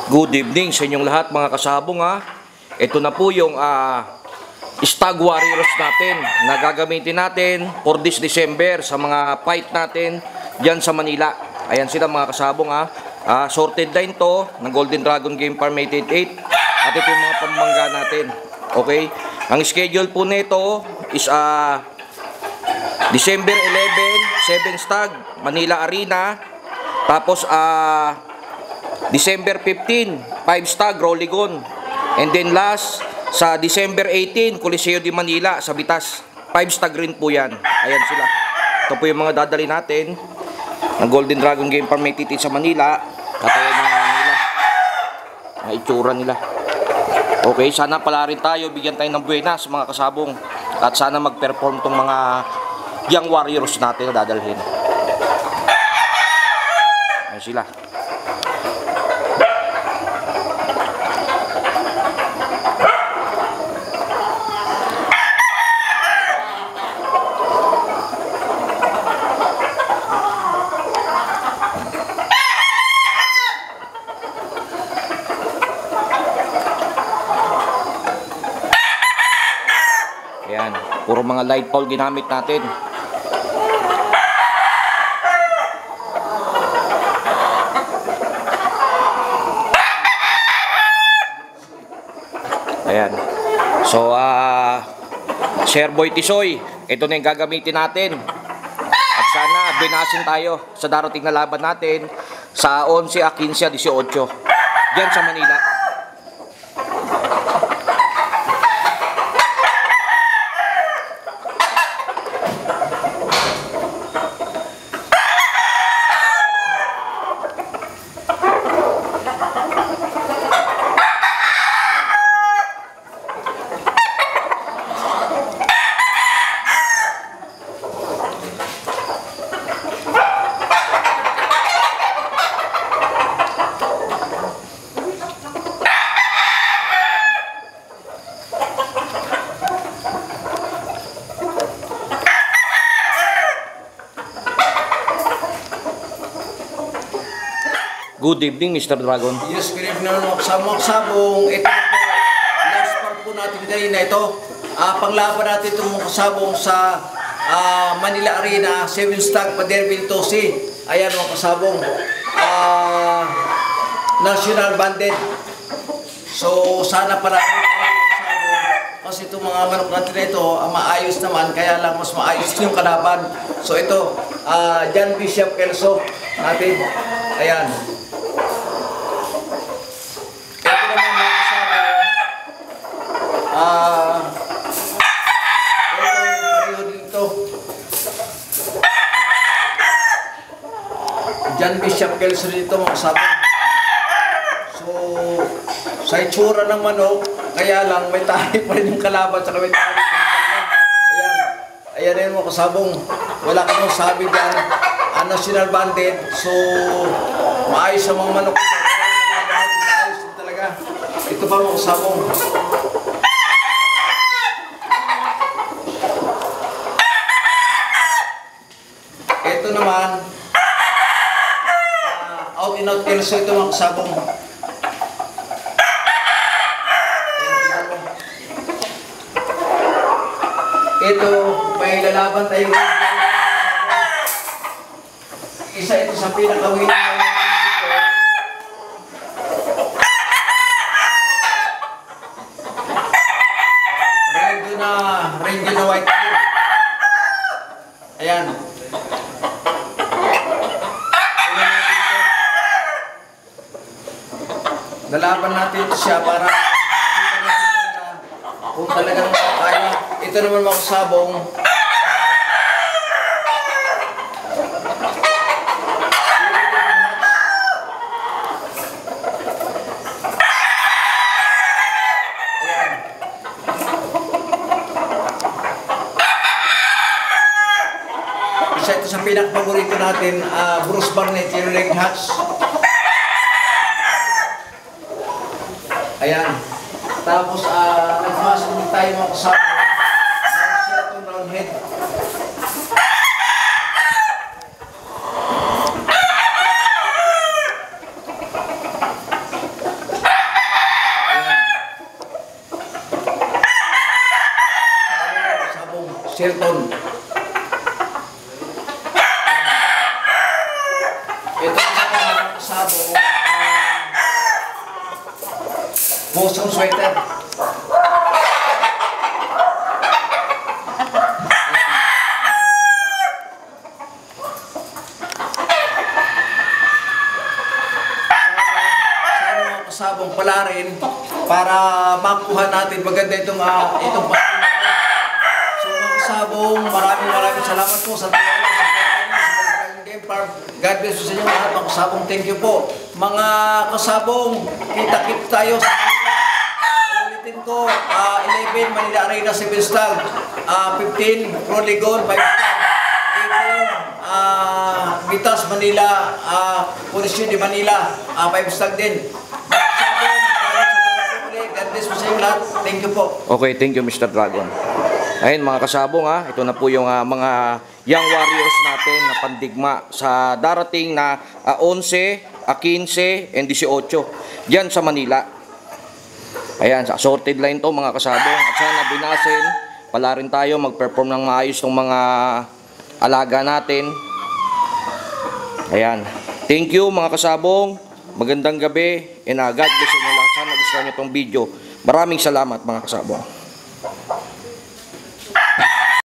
Good evening sa inyong lahat mga kasabong ha. Ito na po yung Stag Warriors natin na gagamitin natin for this December sa mga fight natin dyan sa Manila. Ayan sila mga kasabong ha. Sorted line to ng Golden Dragon Game Farm 888 at ito yung mga pambangga natin. Okay? Ang schedule po nito is December 11, 7 Stag, Manila Arena. Tapos December 15, 5 Stag, Rolligon. And then last, sa December 18, Coliseo de Manila, sa Bitas. 5 Stag rin po yan. Ayan sila. Ito po yung mga dadali natin ng Golden Dragon Game Farm sa Manila. Katayan nyo nila. Ang itsura nila. Okay, sana pala rin tayo. Bigyan tayo ng buenas mga kasabong. At sana mag-perform tong mga young warriors natin na dadalhin. Ayan sila. Ayan, puro mga light pole ginamit natin. Ayan. So, Sir Boy Tisoy, ito na yung gagamitin natin. At sana binasin tayo sa darating na laban natin sa 11, 15, 18 diyan sa Manila. Good evening, Mr. Dragon. Yes, good evening mga kasabong. Ito po, last part po natin today na ito. Panglaban natin itong mga kasabong sa Manila Arena, 7 Stag, Paderville, Tosi. Ayan mga kasabong. National Banded. So, sana para kasi itong mga manok natin na ito, maayos naman, kaya lang mas maayos yung kalaban. So, ito, John Bishop Kelso natin. Ayan. John Bishop Kelso dito mga kasabong. So, sa itsura ng manok, kaya lang may tahi pa rin yung kalaban sa may tahi. Ayan. Ayan yun mga kasabong. Wala kang sabi dyan. National Banded. So, maayos sa mga manok. Maayos din talaga. Ito pa mga kasabong. Ito naman, out and out Kelso ito mga kasabong. Ito, may lalaban tayo. Isa ito sa pinakawin. Range na white. Ayan. Lalaban natin ito siya para kung talagang kaya. Ito naman mga kasabong. Isa ito sa pinakapaborito natin, Bruce Barnett, yung leg hatch. Ayan. Tapos, nagmasok din tayo mga kasama ng Shelton Roundhead. Shelton. Ito ang mga kasabong Boston sweater. Sabong pala rin para makuha natin maganda itong pagkakas. So mga sabong, maraming salamat po sa tiwala sa Game Farm. God bless sa inyo lahat mga kasabong. Thank you po. Mga kasabong, kita-kit tayo sa ulitin ko, 11 Manila Arena 7 star, 15 Polygon 5 star, 18 Vitas Manila, Policio de Manila 5 star din. Thank you po. Okay, thank you Mr. Dragon. Ayun mga kasabong ito na po yung mga young warriors natin na pandigma sa darating na 11, 15, and 18 diyan sa Manila. Ayan, sa sorted line to mga kasabong. At sana binasin, pala rin tayo mag-perform ng maayos ng mga alaga natin. Ayan. Thank you mga kasabong. Magandang gabi and God bless you lahat. Sana gusto niyo itong video. Maraming salamat mga kasabong.